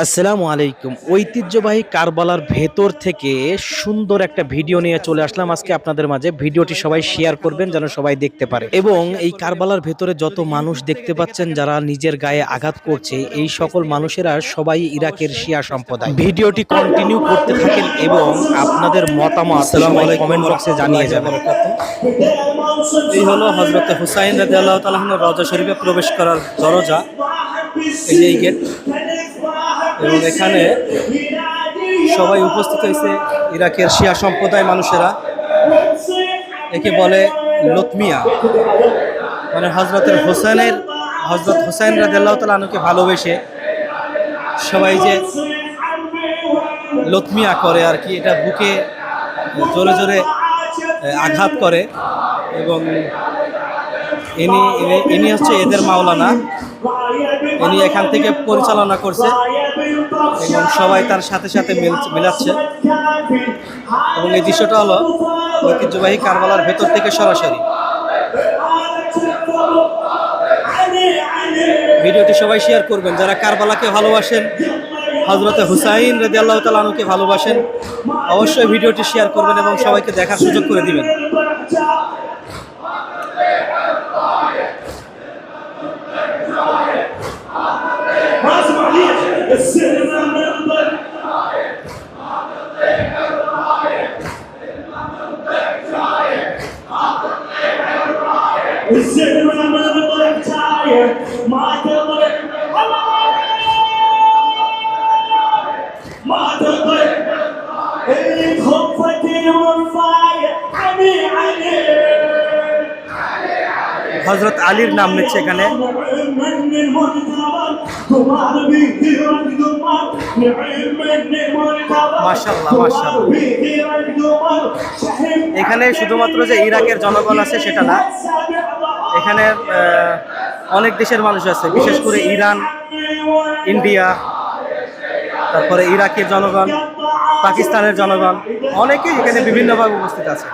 আসসালামু আলাইকুম। ঐতিহ্যবাহী কারবালার ভেতর থেকে সুন্দর একটা ভিডিও নিয়ে চলে আসলাম আজকে আপনাদের মাঝে। ভিডিওটি সবাই শেয়ার করবেন যেন সবাই দেখতে পারে। এবং এই কারবালার ভেতরে যত মানুষ দেখতে পাচ্ছেন যারা নিজের গায়ে আঘাত করছে, এই সকল মানুষেরা সবাই ইরাকের শিয়া সম্প্রদায়। ভিডিওটি কন্টিনিউ করতে থাকেন এবং আপনাদের মতামত সবাই কমেন্ট বক্সে জানিয়ে যাবেন। এই হলো হযরত হুসাইন রাদিয়াল্লাহু তাআলা আনহুর রওজা শরীফে প্রবেশ করার দরজা। এই যে এই গেট, এবং এখানে সবাই উপস্থিত হয়েছে ইরাকের শিয়া সম্প্রদায় মানুষেরা। একে বলে লতমিয়া, মানে হজরত হুসাইন রাদিয়াল্লাহু তাআলা আনহুকে ভালোবেসে সবাই যে লতমিয়া করে আর কি, এটা বুকে জোরে জোরে আঘাত করে। এবং ইনি হচ্ছে এদের মাওলানা, ইনি এখান থেকে পরিচালনা করছে এবং সবাই তার সাথে সাথে মিলাচ্ছে। এবং এই দৃশ্যটা হলো ঐতিহ্যবাহী কারবালার ভেতর থেকে সরাসরি। ভিডিওটি সবাই শেয়ার করবেন যারা কারবালাকে ভালোবাসেন, হযরত হুসাইন রাদিয়াল্লাহু তাআলা আনহুকে ভালোবাসেন। অবশ্যই ভিডিওটি শেয়ার করবেন এবং সবাইকে দেখার সুযোগ করে দিবেন। হযরত আলীর নাম নিচ্ছে এখানে। মাশাআল্লাহ মাশাআল্লাহ। এখানে শুধুমাত্র যে ইরাকের জনগণ আছে সেটা না, এখানে অনেক দেশের মানুষ আছে, বিশেষ করে ইরান, ইন্ডিয়া, তারপরে ইরাকের জনগণ, পাকিস্তানের জনগণ, অনেকেই এখানে বিভিন্নভাবে উপস্থিত আছে।